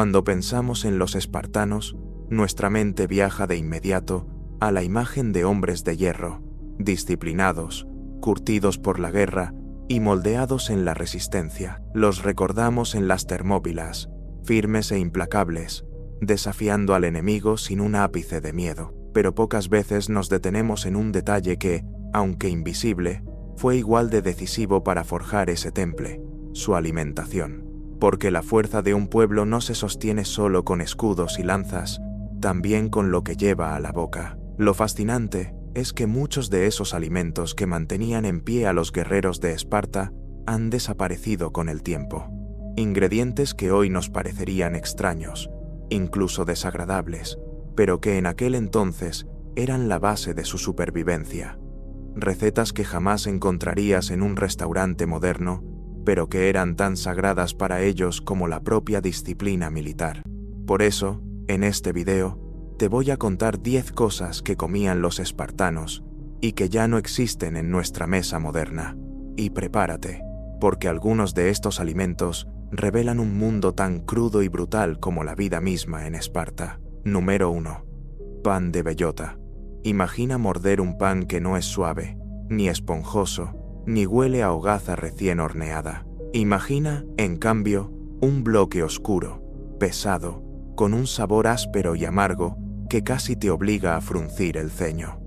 Cuando pensamos en los espartanos, nuestra mente viaja de inmediato a la imagen de hombres de hierro, disciplinados, curtidos por la guerra y moldeados en la resistencia. Los recordamos en las Termópilas, firmes e implacables, desafiando al enemigo sin un ápice de miedo. Pero pocas veces nos detenemos en un detalle que, aunque invisible, fue igual de decisivo para forjar ese temple: su alimentación. Porque la fuerza de un pueblo no se sostiene solo con escudos y lanzas, también con lo que lleva a la boca. Lo fascinante es que muchos de esos alimentos que mantenían en pie a los guerreros de Esparta han desaparecido con el tiempo. Ingredientes que hoy nos parecerían extraños, incluso desagradables, pero que en aquel entonces eran la base de su supervivencia. Recetas que jamás encontrarías en un restaurante moderno, pero que eran tan sagradas para ellos como la propia disciplina militar. Por eso, en este video, te voy a contar 10 cosas que comían los espartanos y que ya no existen en nuestra mesa moderna. Y prepárate, porque algunos de estos alimentos revelan un mundo tan crudo y brutal como la vida misma en Esparta. Número 1. Pan de bellota. Imagina morder un pan que no es suave, ni esponjoso, ni huele a hogaza recién horneada. Imagina, en cambio, un bloque oscuro, pesado, con un sabor áspero y amargo que casi te obliga a fruncir el ceño.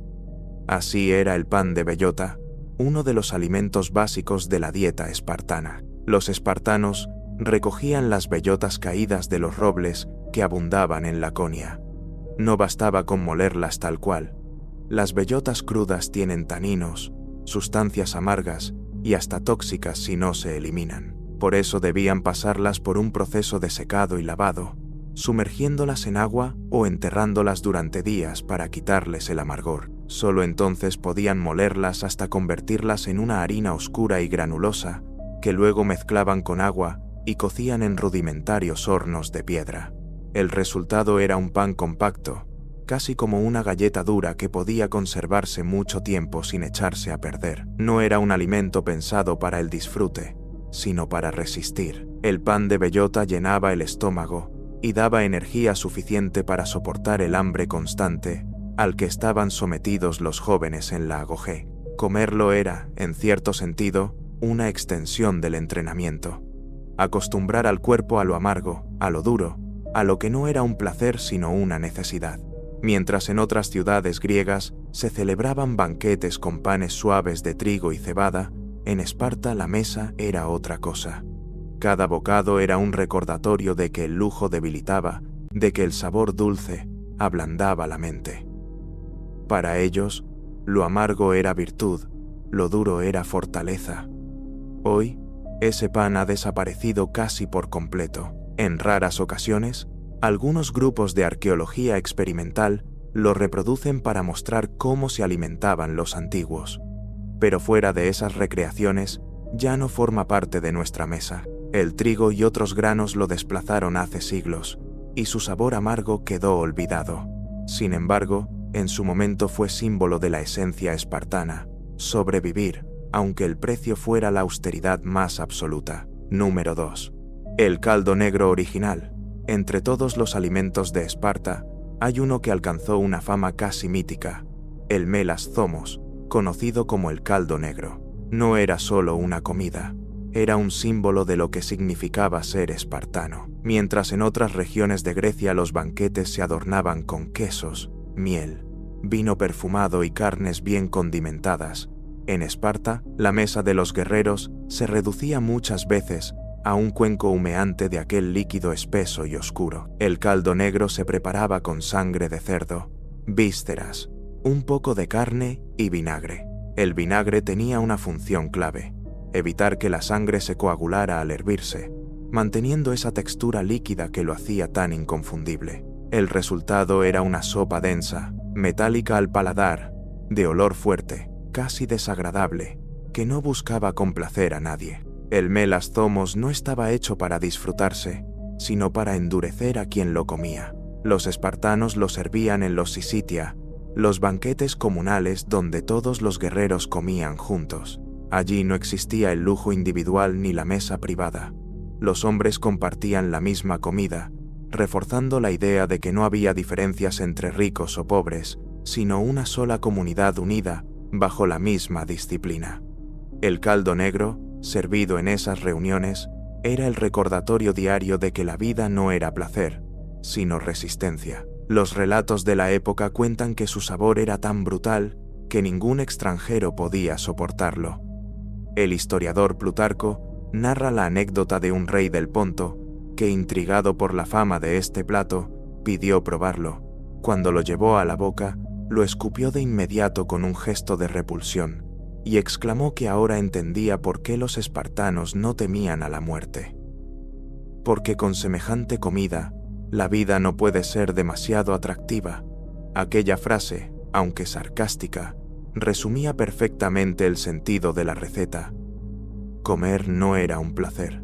Así era el pan de bellota, uno de los alimentos básicos de la dieta espartana. Los espartanos recogían las bellotas caídas de los robles que abundaban en Laconia. No bastaba con molerlas tal cual. Las bellotas crudas tienen taninos, sustancias amargas y hasta tóxicas si no se eliminan. Por eso debían pasarlas por un proceso de secado y lavado, sumergiéndolas en agua o enterrándolas durante días para quitarles el amargor. Solo entonces podían molerlas hasta convertirlas en una harina oscura y granulosa que luego mezclaban con agua y cocían en rudimentarios hornos de piedra. El resultado era un pan compacto, casi como una galleta dura que podía conservarse mucho tiempo sin echarse a perder. No era un alimento pensado para el disfrute, sino para resistir. El pan de bellota llenaba el estómago y daba energía suficiente para soportar el hambre constante al que estaban sometidos los jóvenes en la Agogé. Comerlo era, en cierto sentido, una extensión del entrenamiento. Acostumbrar al cuerpo a lo amargo, a lo duro, a lo que no era un placer sino una necesidad. Mientras en otras ciudades griegas se celebraban banquetes con panes suaves de trigo y cebada, en Esparta la mesa era otra cosa. Cada bocado era un recordatorio de que el lujo debilitaba, de que el sabor dulce ablandaba la mente. Para ellos, lo amargo era virtud, lo duro era fortaleza. Hoy, ese pan ha desaparecido casi por completo. En raras ocasiones, algunos grupos de arqueología experimental lo reproducen para mostrar cómo se alimentaban los antiguos. Pero fuera de esas recreaciones, ya no forma parte de nuestra mesa. El trigo y otros granos lo desplazaron hace siglos, y su sabor amargo quedó olvidado. Sin embargo, en su momento fue símbolo de la esencia espartana: sobrevivir, aunque el precio fuera la austeridad más absoluta. Número 2. El caldo negro original. Entre todos los alimentos de Esparta, hay uno que alcanzó una fama casi mítica: el melas thomos, conocido como el caldo negro. No era solo una comida, era un símbolo de lo que significaba ser espartano. Mientras en otras regiones de Grecia los banquetes se adornaban con quesos, miel, vino perfumado y carnes bien condimentadas, en Esparta, la mesa de los guerreros se reducía muchas veces a un cuenco humeante de aquel líquido espeso y oscuro. El caldo negro se preparaba con sangre de cerdo, vísceras, un poco de carne y vinagre. El vinagre tenía una función clave: evitar que la sangre se coagulara al hervirse, manteniendo esa textura líquida que lo hacía tan inconfundible. El resultado era una sopa densa, metálica al paladar, de olor fuerte, casi desagradable, que no buscaba complacer a nadie. El melas thomos no estaba hecho para disfrutarse, sino para endurecer a quien lo comía. Los espartanos lo servían en los sisitia, los banquetes comunales donde todos los guerreros comían juntos. Allí no existía el lujo individual ni la mesa privada. Los hombres compartían la misma comida, reforzando la idea de que no había diferencias entre ricos o pobres, sino una sola comunidad unida bajo la misma disciplina. El caldo negro, servido en esas reuniones, era el recordatorio diario de que la vida no era placer, sino resistencia. Los relatos de la época cuentan que su sabor era tan brutal que ningún extranjero podía soportarlo. El historiador Plutarco narra la anécdota de un rey del Ponto que, intrigado por la fama de este plato, pidió probarlo. Cuando lo llevó a la boca, lo escupió de inmediato con un gesto de repulsión y exclamó que ahora entendía por qué los espartanos no temían a la muerte. Porque con semejante comida, la vida no puede ser demasiado atractiva. Aquella frase, aunque sarcástica, resumía perfectamente el sentido de la receta. Comer no era un placer.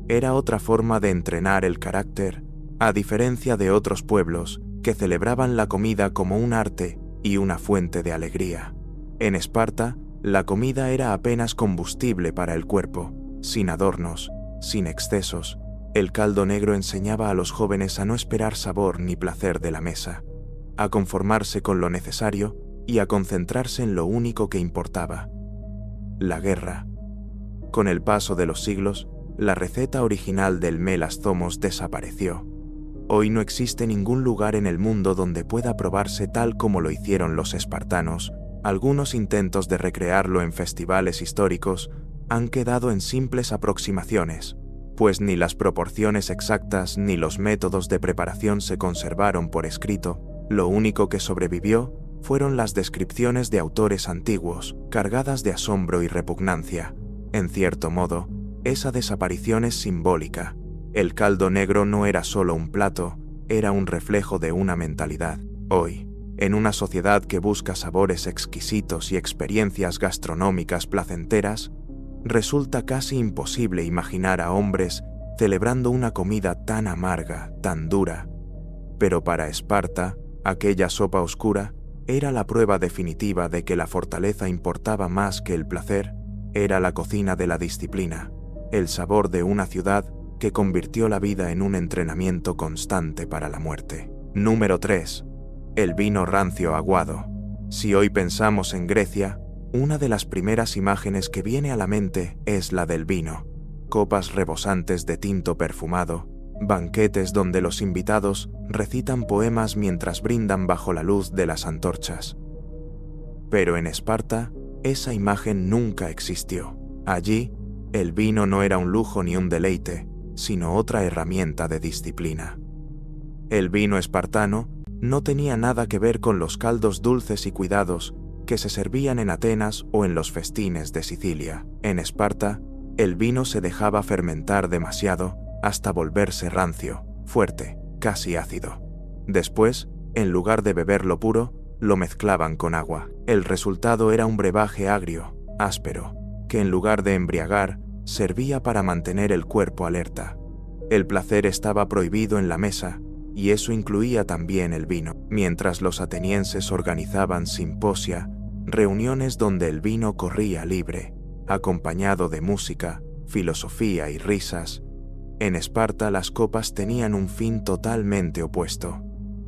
Era otra forma de entrenar el carácter, a diferencia de otros pueblos que celebraban la comida como un arte y una fuente de alegría. En Esparta, la comida era apenas combustible para el cuerpo, sin adornos, sin excesos. El caldo negro enseñaba a los jóvenes a no esperar sabor ni placer de la mesa, a conformarse con lo necesario y a concentrarse en lo único que importaba: la guerra. Con el paso de los siglos, la receta original del melastomos desapareció. Hoy no existe ningún lugar en el mundo donde pueda probarse tal como lo hicieron los espartanos. Algunos intentos de recrearlo en festivales históricos han quedado en simples aproximaciones, pues ni las proporciones exactas ni los métodos de preparación se conservaron por escrito. Lo único que sobrevivió fueron las descripciones de autores antiguos, cargadas de asombro y repugnancia. En cierto modo, esa desaparición es simbólica. El caldo negro no era solo un plato, era un reflejo de una mentalidad. Hoy, en una sociedad que busca sabores exquisitos y experiencias gastronómicas placenteras, resulta casi imposible imaginar a hombres celebrando una comida tan amarga, tan dura. Pero para Esparta, aquella sopa oscura era la prueba definitiva de que la fortaleza importaba más que el placer. Era la cocina de la disciplina, el sabor de una ciudad que convirtió la vida en un entrenamiento constante para la muerte. Número 3. El vino rancio aguado. Si hoy pensamos en Grecia, una de las primeras imágenes que viene a la mente es la del vino. Copas rebosantes de tinto perfumado, banquetes donde los invitados recitan poemas mientras brindan bajo la luz de las antorchas. Pero en Esparta, esa imagen nunca existió. Allí, el vino no era un lujo ni un deleite, sino otra herramienta de disciplina. El vino espartano no tenía nada que ver con los caldos dulces y cuidados que se servían en Atenas o en los festines de Sicilia. En Esparta, el vino se dejaba fermentar demasiado hasta volverse rancio, fuerte, casi ácido. Después, en lugar de beberlo puro, lo mezclaban con agua. El resultado era un brebaje agrio, áspero, que en lugar de embriagar, servía para mantener el cuerpo alerta. El placer estaba prohibido en la mesa, y eso incluía también el vino. Mientras los atenienses organizaban simposia, reuniones donde el vino corría libre, acompañado de música, filosofía y risas, en Esparta las copas tenían un fin totalmente opuesto: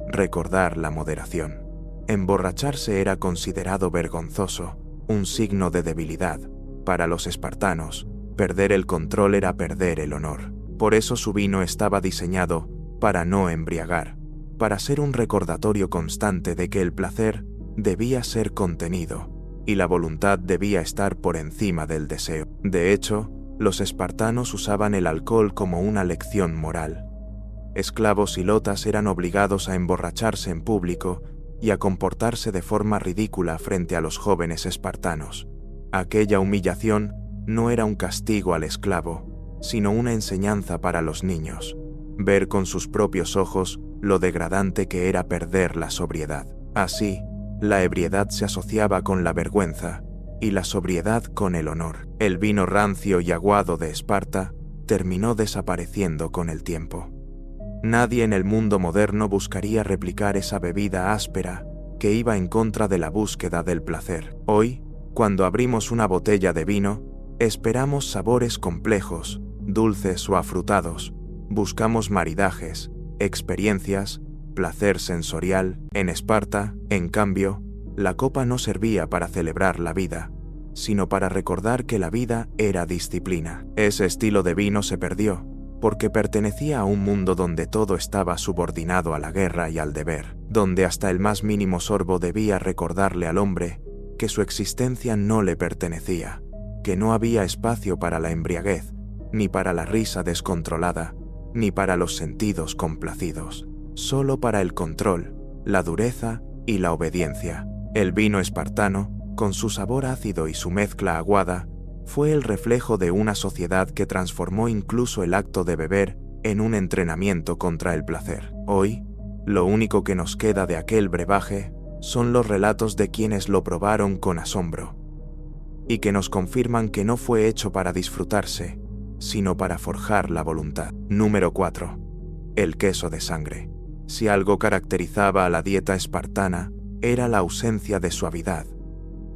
recordar la moderación. Emborracharse era considerado vergonzoso, un signo de debilidad. Para los espartanos, perder el control era perder el honor. Por eso su vino estaba diseñado para no embriagar, para ser un recordatorio constante de que el placer debía ser contenido y la voluntad debía estar por encima del deseo. De hecho, los espartanos usaban el alcohol como una lección moral. Esclavos y lotas eran obligados a emborracharse en público y a comportarse de forma ridícula frente a los jóvenes espartanos. Aquella humillación no era un castigo al esclavo, sino una enseñanza para los niños. Ver con sus propios ojos lo degradante que era perder la sobriedad. Así, la ebriedad se asociaba con la vergüenza y la sobriedad con el honor. El vino rancio y aguado de Esparta terminó desapareciendo con el tiempo. Nadie en el mundo moderno buscaría replicar esa bebida áspera que iba en contra de la búsqueda del placer. Hoy, cuando abrimos una botella de vino, esperamos sabores complejos, dulces o afrutados. Buscamos maridajes, experiencias, placer sensorial. En Esparta, en cambio, la copa no servía para celebrar la vida, sino para recordar que la vida era disciplina. Ese estilo de vino se perdió, porque pertenecía a un mundo donde todo estaba subordinado a la guerra y al deber, donde hasta el más mínimo sorbo debía recordarle al hombre que su existencia no le pertenecía, que no había espacio para la embriaguez, ni para la risa descontrolada, ni para los sentidos complacidos, solo para el control, la dureza y la obediencia. El vino espartano, con su sabor ácido y su mezcla aguada, fue el reflejo de una sociedad que transformó incluso el acto de beber en un entrenamiento contra el placer. Hoy, lo único que nos queda de aquel brebaje son los relatos de quienes lo probaron con asombro, y que nos confirman que no fue hecho para disfrutarse, sino para forjar la voluntad. Número 4. El queso de sangre. Si algo caracterizaba a la dieta espartana, era la ausencia de suavidad.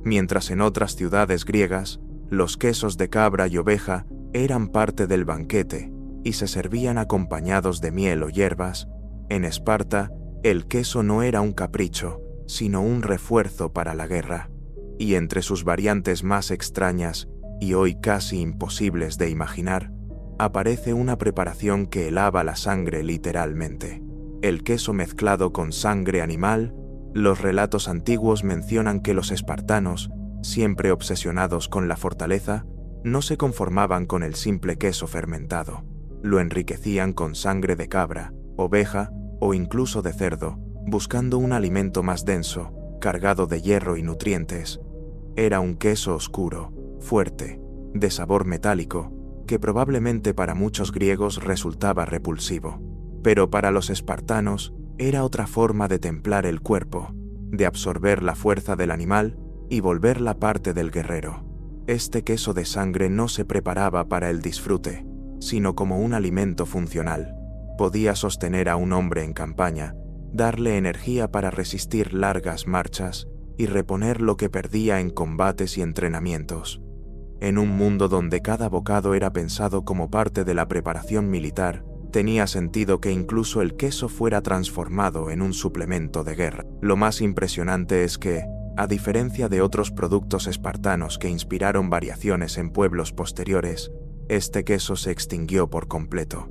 Mientras en otras ciudades griegas, los quesos de cabra y oveja eran parte del banquete y se servían acompañados de miel o hierbas, en Esparta el queso no era un capricho, sino un refuerzo para la guerra. Y entre sus variantes más extrañas y hoy casi imposibles de imaginar, aparece una preparación que helaba la sangre literalmente. El queso mezclado con sangre animal. Los relatos antiguos mencionan que los espartanos, siempre obsesionados con la fortaleza, no se conformaban con el simple queso fermentado. Lo enriquecían con sangre de cabra, oveja o incluso de cerdo, buscando un alimento más denso, cargado de hierro y nutrientes. Era un queso oscuro, fuerte, de sabor metálico, que probablemente para muchos griegos resultaba repulsivo. Pero para los espartanos, era otra forma de templar el cuerpo, de absorber la fuerza del animal y volverla parte del guerrero. Este queso de sangre no se preparaba para el disfrute, sino como un alimento funcional. Podía sostener a un hombre en campaña, darle energía para resistir largas marchas y reponer lo que perdía en combates y entrenamientos. En un mundo donde cada bocado era pensado como parte de la preparación militar, tenía sentido que incluso el queso fuera transformado en un suplemento de guerra. Lo más impresionante es que, a diferencia de otros productos espartanos que inspiraron variaciones en pueblos posteriores, este queso se extinguió por completo.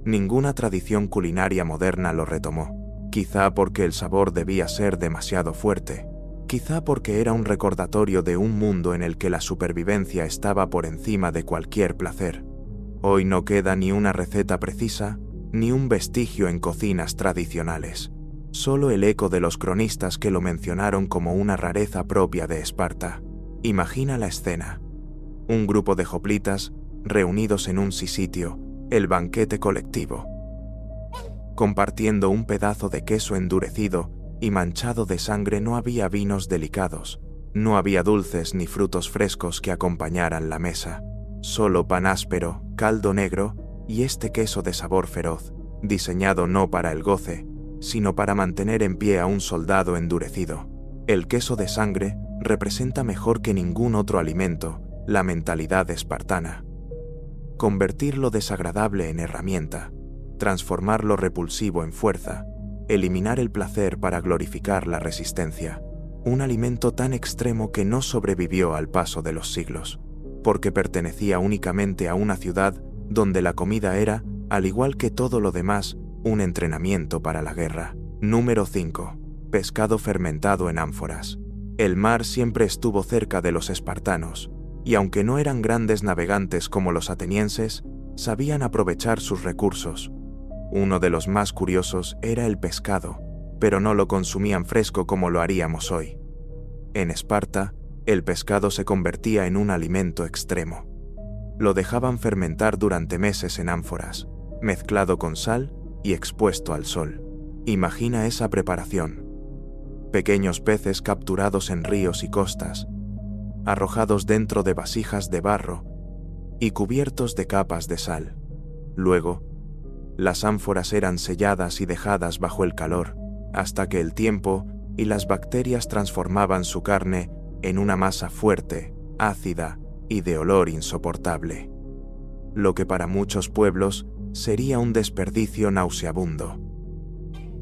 Ninguna tradición culinaria moderna lo retomó, quizá porque el sabor debía ser demasiado fuerte, quizá porque era un recordatorio de un mundo en el que la supervivencia estaba por encima de cualquier placer. Hoy no queda ni una receta precisa, ni un vestigio en cocinas tradicionales, solo el eco de los cronistas que lo mencionaron como una rareza propia de Esparta. Imagina la escena. Un grupo de hoplitas, reunidos en un sitio, el banquete colectivo, compartiendo un pedazo de queso endurecido y manchado de sangre. No había vinos delicados, no había dulces ni frutos frescos que acompañaran la mesa. Solo pan áspero, caldo negro y este queso de sabor feroz, diseñado no para el goce, sino para mantener en pie a un soldado endurecido. El queso de sangre representa mejor que ningún otro alimento la mentalidad espartana. Convertir lo desagradable en herramienta, transformar lo repulsivo en fuerza, eliminar el placer para glorificar la resistencia. Un alimento tan extremo que no sobrevivió al paso de los siglos, porque pertenecía únicamente a una ciudad donde la comida era, al igual que todo lo demás, un entrenamiento para la guerra. Número 5. Pescado fermentado en ánforas. El mar siempre estuvo cerca de los espartanos, y aunque no eran grandes navegantes como los atenienses, sabían aprovechar sus recursos. Uno de los más curiosos era el pescado, pero no lo consumían fresco como lo haríamos hoy. En Esparta, el pescado se convertía en un alimento extremo. Lo dejaban fermentar durante meses en ánforas, mezclado con sal y expuesto al sol. Imagina esa preparación. Pequeños peces capturados en ríos y costas, arrojados dentro de vasijas de barro y cubiertos de capas de sal. Luego, las ánforas eran selladas y dejadas bajo el calor, hasta que el tiempo y las bacterias transformaban su carne en una masa fuerte, ácida y de olor insoportable. Lo que para muchos pueblos sería un desperdicio nauseabundo,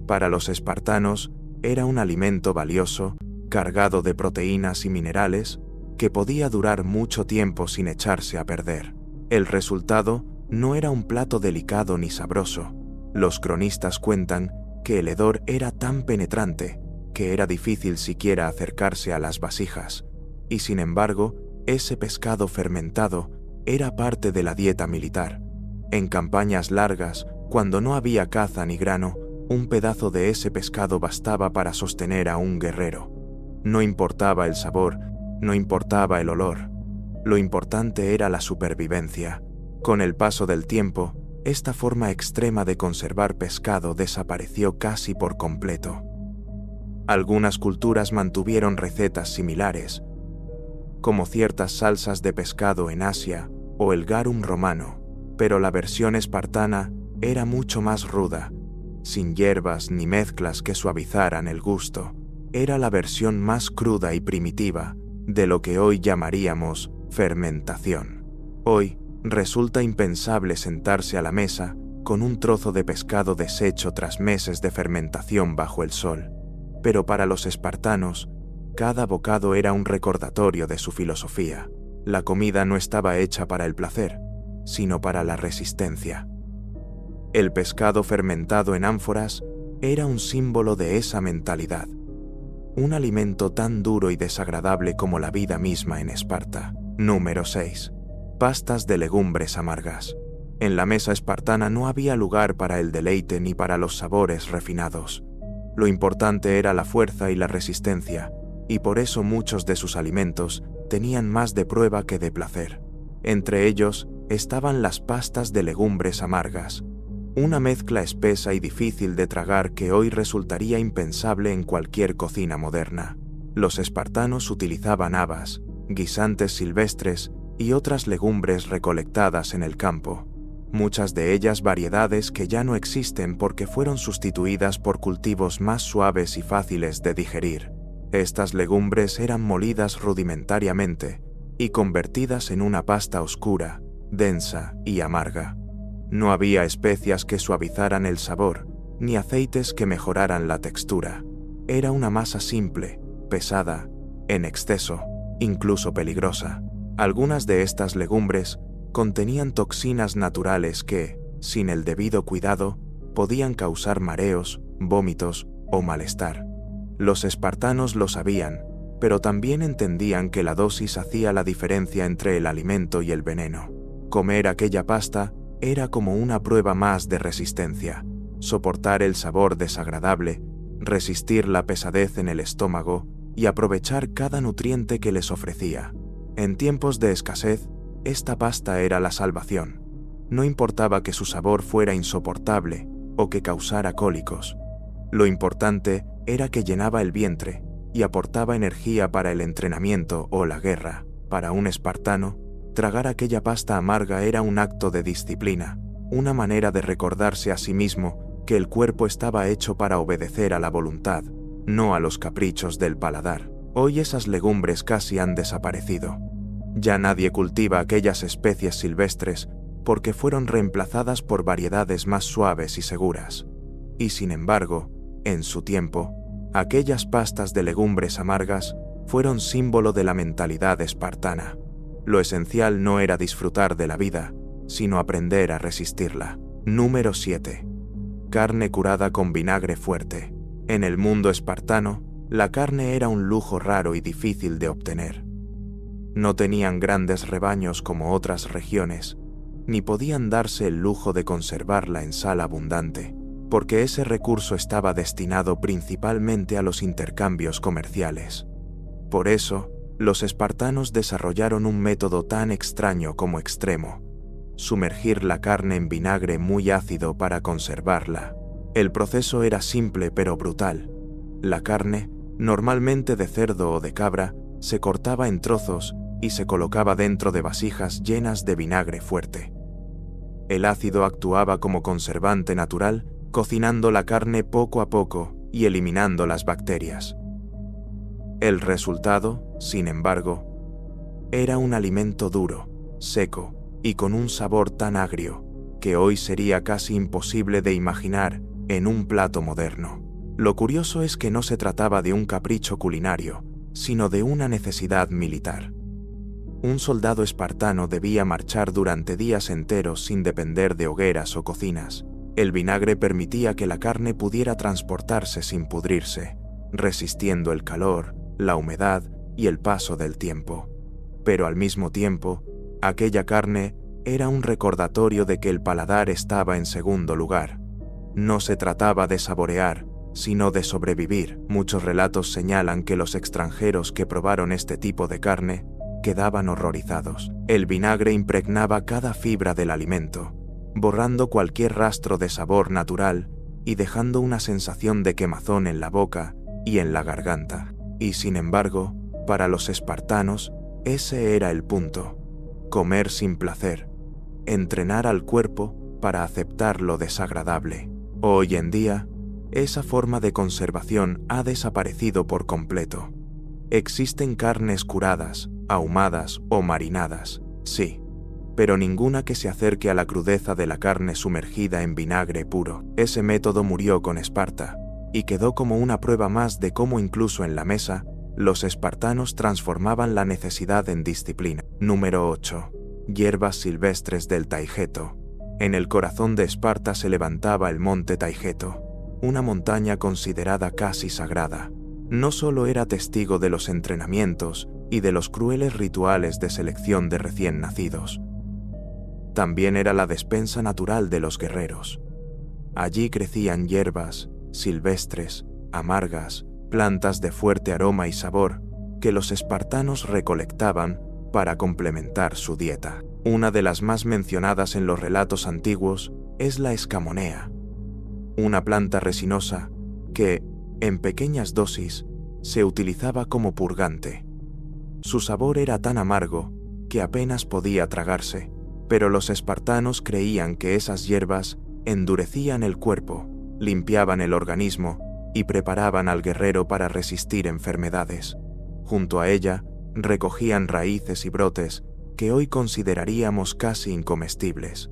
Para los espartanos, era un alimento valioso, cargado de proteínas y minerales, que podía durar mucho tiempo sin echarse a perder. El resultado no era un plato delicado ni sabroso. Los cronistas cuentan que el hedor era tan penetrante que era difícil siquiera acercarse a las vasijas, y sin embargo, ese pescado fermentado era parte de la dieta militar. En campañas largas, cuando no había caza ni grano, un pedazo de ese pescado bastaba para sostener a un guerrero. No importaba el sabor, no importaba el olor. Lo importante era la supervivencia. Con el paso del tiempo, esta forma extrema de conservar pescado desapareció casi por completo. Algunas culturas mantuvieron recetas similares, como ciertas salsas de pescado en Asia o el garum romano, pero la versión espartana era mucho más ruda, sin hierbas ni mezclas que suavizaran el gusto. Era la versión más cruda y primitiva de lo que hoy llamaríamos fermentación. Hoy resulta impensable sentarse a la mesa con un trozo de pescado deshecho tras meses de fermentación bajo el sol, pero para los espartanos, cada bocado era un recordatorio de su filosofía. La comida no estaba hecha para el placer, sino para la resistencia. El pescado fermentado en ánforas era un símbolo de esa mentalidad. Un alimento tan duro y desagradable como la vida misma en Esparta. Número 6. Pastas de legumbres amargas. En la mesa espartana no había lugar para el deleite ni para los sabores refinados. Lo importante era la fuerza y la resistencia, y por eso muchos de sus alimentos tenían más de prueba que de placer. Entre ellos estaban las pastas de legumbres amargas, una mezcla espesa y difícil de tragar que hoy resultaría impensable en cualquier cocina moderna. Los espartanos utilizaban habas, guisantes silvestres y otras legumbres recolectadas en el campo, muchas de ellas variedades que ya no existen porque fueron sustituidas por cultivos más suaves y fáciles de digerir. Estas legumbres eran molidas rudimentariamente y convertidas en una pasta oscura, densa y amarga. No había especias que suavizaran el sabor, ni aceites que mejoraran la textura. Era una masa simple, pesada, en exceso, incluso peligrosa. Algunas de estas legumbres contenían toxinas naturales que, sin el debido cuidado, podían causar mareos, vómitos o malestar. Los espartanos lo sabían, pero también entendían que la dosis hacía la diferencia entre el alimento y el veneno. Comer aquella pasta era como una prueba más de resistencia, soportar el sabor desagradable, resistir la pesadez en el estómago y aprovechar cada nutriente que les ofrecía. En tiempos de escasez, esta pasta era la salvación. No importaba que su sabor fuera insoportable o que causara cólicos. Lo importante era que llenaba el vientre y aportaba energía para el entrenamiento o la guerra. Para un espartano, tragar aquella pasta amarga era un acto de disciplina, una manera de recordarse a sí mismo que el cuerpo estaba hecho para obedecer a la voluntad, no a los caprichos del paladar. Hoy esas legumbres casi han desaparecido. Ya nadie cultiva aquellas especies silvestres porque fueron reemplazadas por variedades más suaves y seguras. Y sin embargo, en su tiempo, aquellas pastas de legumbres amargas fueron símbolo de la mentalidad espartana. Lo esencial no era disfrutar de la vida, sino aprender a resistirla. Número 7. Carne curada con vinagre fuerte. En el mundo espartano, la carne era un lujo raro y difícil de obtener. No tenían grandes rebaños como otras regiones, ni podían darse el lujo de conservarla en sal abundante, porque ese recurso estaba destinado principalmente a los intercambios comerciales. Por eso, los espartanos desarrollaron un método tan extraño como extremo: sumergir la carne en vinagre muy ácido para conservarla. El proceso era simple pero brutal. La carne, normalmente de cerdo o de cabra, se cortaba en trozos y se colocaba dentro de vasijas llenas de vinagre fuerte. El ácido actuaba como conservante natural, cocinando la carne poco a poco y eliminando las bacterias. El resultado, sin embargo, era un alimento duro, seco y con un sabor tan agrio que hoy sería casi imposible de imaginar en un plato moderno. Lo curioso es que no se trataba de un capricho culinario, sino de una necesidad militar. Un soldado espartano debía marchar durante días enteros sin depender de hogueras o cocinas. El vinagre permitía que la carne pudiera transportarse sin pudrirse, resistiendo el calor, la humedad y el paso del tiempo. Pero al mismo tiempo, aquella carne era un recordatorio de que el paladar estaba en segundo lugar. No se trataba de saborear, sino de sobrevivir. Muchos relatos señalan que los extranjeros que probaron este tipo de carne quedaban horrorizados. El vinagre impregnaba cada fibra del alimento, borrando cualquier rastro de sabor natural y dejando una sensación de quemazón en la boca y en la garganta. Y sin embargo, para los espartanos, ese era el punto: comer sin placer, entrenar al cuerpo para aceptar lo desagradable. Hoy en día, esa forma de conservación ha desaparecido por completo. Existen carnes curadas, ahumadas o marinadas, sí, pero ninguna que se acerque a la crudeza de la carne sumergida en vinagre puro. Ese método murió con Esparta, y quedó como una prueba más de cómo incluso en la mesa, los espartanos transformaban la necesidad en disciplina. Número 8. Hierbas silvestres del Taygeto. En el corazón de Esparta se levantaba el monte Taygeto, una montaña considerada casi sagrada. No solo era testigo de los entrenamientos y de los crueles rituales de selección de recién nacidos, también era la despensa natural de los guerreros. Allí crecían hierbas silvestres, amargas, plantas de fuerte aroma y sabor, que los espartanos recolectaban para complementar su dieta. Una de las más mencionadas en los relatos antiguos es la escamonea, una planta resinosa que, en pequeñas dosis, se utilizaba como purgante. Su sabor era tan amargo que apenas podía tragarse, pero los espartanos creían que esas hierbas endurecían el cuerpo, limpiaban el organismo y preparaban al guerrero para resistir enfermedades. Junto a ella, recogían raíces y brotes que hoy consideraríamos casi incomestibles,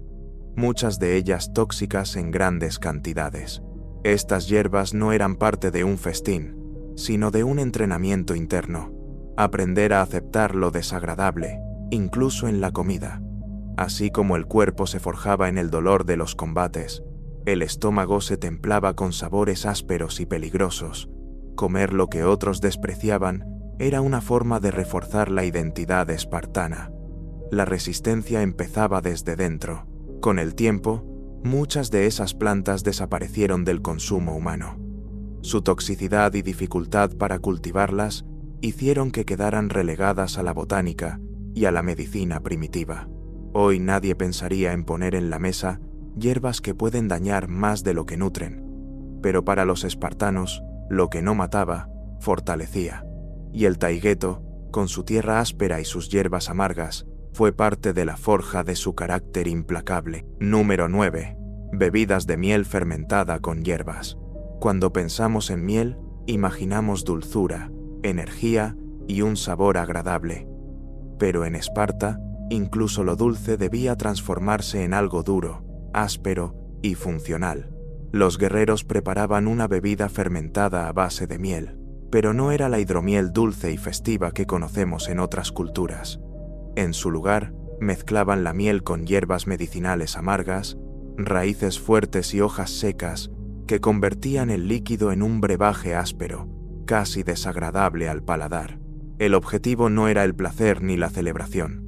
muchas de ellas tóxicas en grandes cantidades. Estas hierbas no eran parte de un festín, sino de un entrenamiento interno, aprender a aceptar lo desagradable, incluso en la comida. Así como el cuerpo se forjaba en el dolor de los combates, el estómago se templaba con sabores ásperos y peligrosos. Comer lo que otros despreciaban era una forma de reforzar la identidad espartana. La resistencia empezaba desde dentro. Con el tiempo, muchas de esas plantas desaparecieron del consumo humano. Su toxicidad y dificultad para cultivarlas hicieron que quedaran relegadas a la botánica y a la medicina primitiva. Hoy nadie pensaría en poner en la mesa hierbas que pueden dañar más de lo que nutren, pero para los espartanos, lo que no mataba, fortalecía. Y el Taygeto, con su tierra áspera y sus hierbas amargas, fue parte de la forja de su carácter implacable. Número 9. Bebidas de miel fermentada con hierbas. Cuando pensamos en miel, imaginamos dulzura, energía y un sabor agradable. Pero en Esparta, incluso lo dulce debía transformarse en algo duro, áspero y funcional. Los guerreros preparaban una bebida fermentada a base de miel, pero no era la hidromiel dulce y festiva que conocemos en otras culturas. En su lugar, mezclaban la miel con hierbas medicinales amargas, raíces fuertes y hojas secas que convertían el líquido en un brebaje áspero, casi desagradable al paladar. El objetivo no era el placer ni la celebración.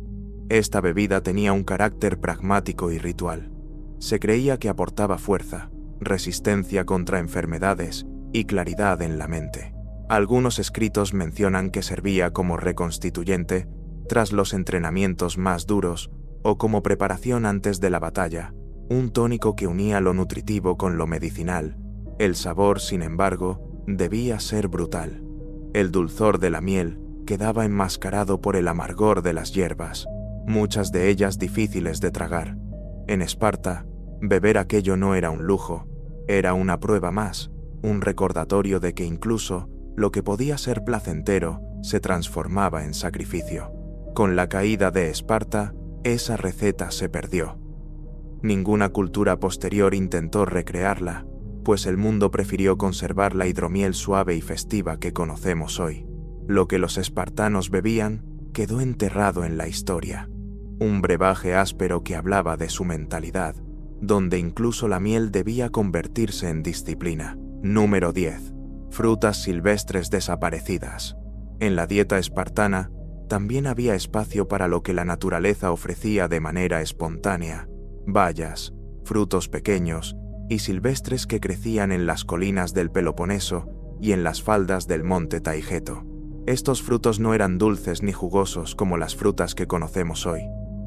Esta bebida tenía un carácter pragmático y ritual. Se creía que aportaba fuerza, resistencia contra enfermedades y claridad en la mente. Algunos escritos mencionan que servía como reconstituyente tras los entrenamientos más duros o como preparación antes de la batalla, un tónico que unía lo nutritivo con lo medicinal. El sabor, sin embargo, debía ser brutal. El dulzor de la miel quedaba enmascarado por el amargor de las hierbas, muchas de ellas difíciles de tragar. En Esparta, beber aquello no era un lujo, era una prueba más, un recordatorio de que incluso lo que podía ser placentero se transformaba en sacrificio. Con la caída de Esparta, esa receta se perdió. Ninguna cultura posterior intentó recrearla, pues el mundo prefirió conservar la hidromiel suave y festiva que conocemos hoy. Lo que los espartanos bebían quedó enterrado en la historia. Un brebaje áspero que hablaba de su mentalidad, donde incluso la miel debía convertirse en disciplina. Número 10. Frutas silvestres desaparecidas. En la dieta espartana también había espacio para lo que la naturaleza ofrecía de manera espontánea: bayas, frutos pequeños y silvestres que crecían en las colinas del Peloponeso y en las faldas del monte Taygeto. Estos frutos no eran dulces ni jugosos como las frutas que conocemos hoy.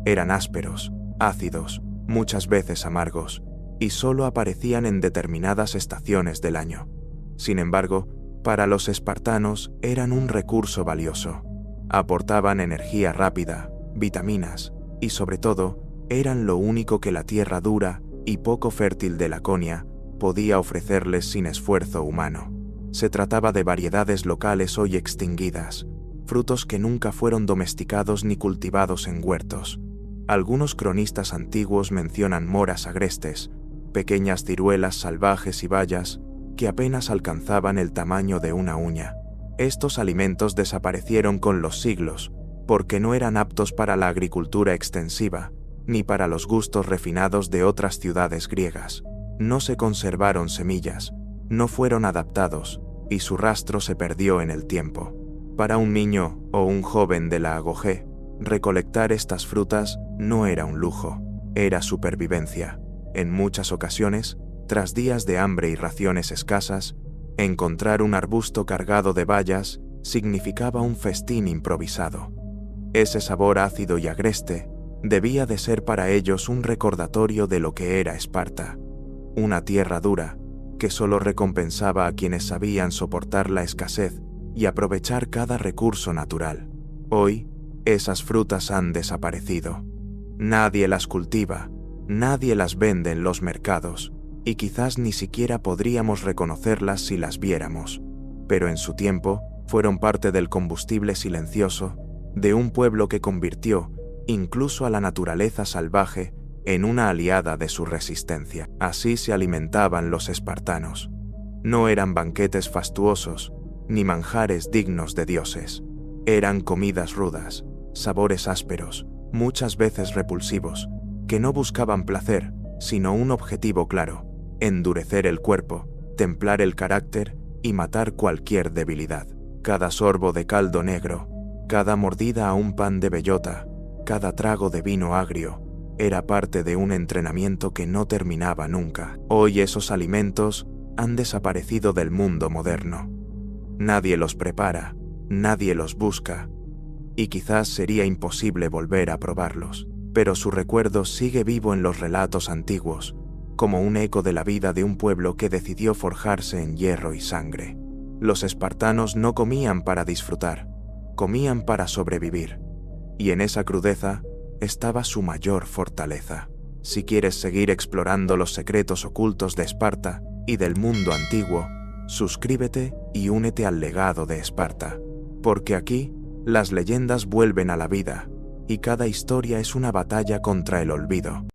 Eran ásperos, ácidos, muchas veces amargos, y solo aparecían en determinadas estaciones del año. Sin embargo, para los espartanos eran un recurso valioso. Aportaban energía rápida, vitaminas, y sobre todo, eran lo único que la tierra dura y poco fértil de Laconia podía ofrecerles sin esfuerzo humano. Se trataba de variedades locales hoy extinguidas, frutos que nunca fueron domesticados ni cultivados en huertos. Algunos cronistas antiguos mencionan moras agrestes, pequeñas ciruelas salvajes y bayas que apenas alcanzaban el tamaño de una uña. Estos alimentos desaparecieron con los siglos, porque no eran aptos para la agricultura extensiva, ni para los gustos refinados de otras ciudades griegas. No se conservaron semillas, no fueron adaptados, y su rastro se perdió en el tiempo. Para un niño o un joven de la Agogé, recolectar estas frutas no era un lujo, era supervivencia. En muchas ocasiones, tras días de hambre y raciones escasas, encontrar un arbusto cargado de bayas significaba un festín improvisado. Ese sabor ácido y agreste debía de ser para ellos un recordatorio de lo que era Esparta, una tierra dura que solo recompensaba a quienes sabían soportar la escasez y aprovechar cada recurso natural. Hoy, esas frutas han desaparecido. Nadie las cultiva, nadie las vende en los mercados, y quizás ni siquiera podríamos reconocerlas si las viéramos. Pero en su tiempo, fueron parte del combustible silencioso de un pueblo que convirtió incluso a la naturaleza salvaje en una aliada de su resistencia. Así se alimentaban los espartanos. No eran banquetes fastuosos, ni manjares dignos de dioses. Eran comidas rudas, sabores ásperos, muchas veces repulsivos, que no buscaban placer, sino un objetivo claro: endurecer el cuerpo, templar el carácter y matar cualquier debilidad. Cada sorbo de caldo negro, cada mordida a un pan de bellota, cada trago de vino agrio, era parte de un entrenamiento que no terminaba nunca. Hoy esos alimentos han desaparecido del mundo moderno. Nadie los prepara, nadie los busca, y quizás sería imposible volver a probarlos. Pero su recuerdo sigue vivo en los relatos antiguos, como un eco de la vida de un pueblo que decidió forjarse en hierro y sangre. Los espartanos no comían para disfrutar, comían para sobrevivir, y en esa crudeza estaba su mayor fortaleza. Si quieres seguir explorando los secretos ocultos de Esparta y del mundo antiguo, suscríbete y únete al legado de Esparta, porque aquí las leyendas vuelven a la vida y cada historia es una batalla contra el olvido.